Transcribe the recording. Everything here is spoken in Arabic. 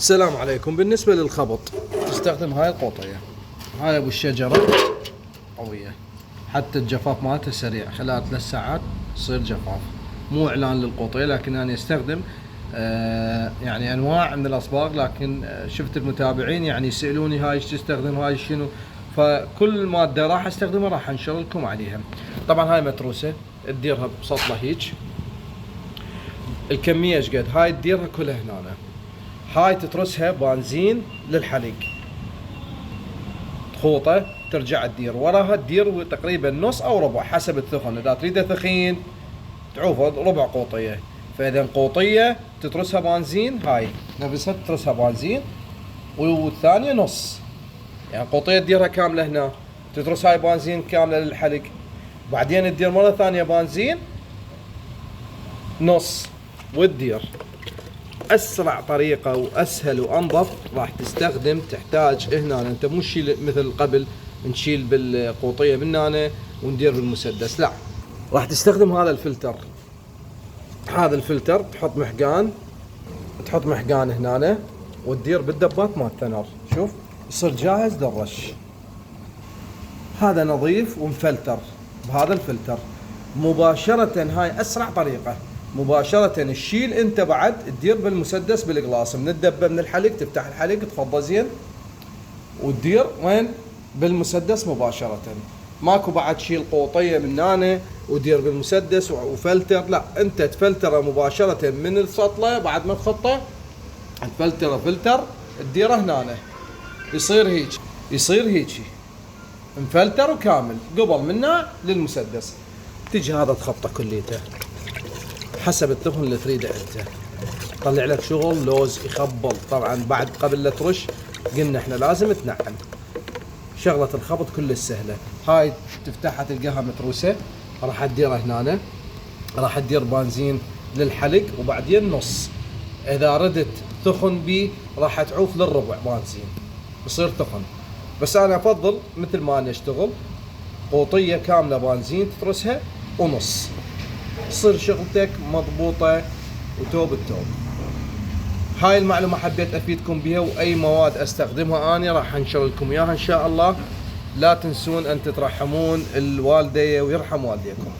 السلام عليكم. بالنسبة للخبط تستخدم هاي القوطية، هاي ابو الشجرة قوية، حتى الجفاف مالتها سريع، خلال 3 ساعات تصير جفاف. مو اعلان للقوطية، لكن انا استخدم يعني انواع من الاصباغ، لكن شفت المتابعين يعني يسألوني هاي ايش تستخدم، هاي شنو، فكل مادة راح استخدمها راح انشر لكم عليها. طبعا هاي متروسة تديرها بسطلة هيج، الكمية ايش قد؟ هاي تديرها كلها هنا، هاي تترسها بنزين للحليق، تخوطه ترجع تدير وراها، تدير تقريبا نص او ربع حسب الثخن، اذا تريده ثخين تعوفه ربع قوطيه. فاذا قوطيه تترسها بنزين، هاي نفسها تترسها بنزين، والثانيه نص، يعني قوطيه تديرها كامله هنا، تترس هاي بنزين كامله للحلق، بعدين تدير مره ثانيه بنزين نص وتدير. اسرع طريقه واسهل وانظف راح تستخدم، تحتاج هنا انت مو تشيل مثل قبل نشيل بالقوطيه من هنا وندير بالمسدس، لا، راح تستخدم هذا الفلتر. هذا الفلتر تحط محقان هنا وتدير بالدبات مال الثنر، شوف يصير جاهز للرش. هذا نظيف ومفلتر بهذا الفلتر مباشره. هاي اسرع طريقه مباشرة. تشيل انت بعد تدير بالمسدس بالقلاص من الدبة من الحلق، تفتح الحلق تفضى زين وتدير وين؟ بالمسدس مباشرة. ماكو بعد شيل قوطية من هنا ودير بالمسدس وفلتر، لا، انت تفلتره مباشرة من السطلة بعد ما تخطه، تفلتره فلتر تديره هنا، يصير هيجي مفلتر وكامل قبل منه للمسدس. تجي هذا تخبطه كليته حسب الثخن اللي تريده انت، طلع لك شغل لوز يخبل. طبعا بعد قبل لا ترش قلنا احنا لازم تنعم. شغلة الخبط كلش سهلة. هاي تفتحها تلقاها متروسة، راح تديرها هنا، راح تدير بنزين للحلق وبعدين نص. اذا ردت ثخن بي راح تعوف للربع بنزين يصير ثخن، بس انا افضل مثل ما انا اشتغل قوطية كاملة بنزين تترسها ونص، تصير شغلتك مضبوطة وتوب التوب. هاي المعلومة حبيت افيدكم بها، واي مواد استخدمها اني راح انشر لكم اياها ان شاء الله. لا تنسون ان تترحمون الوالدية ويرحم والديكم.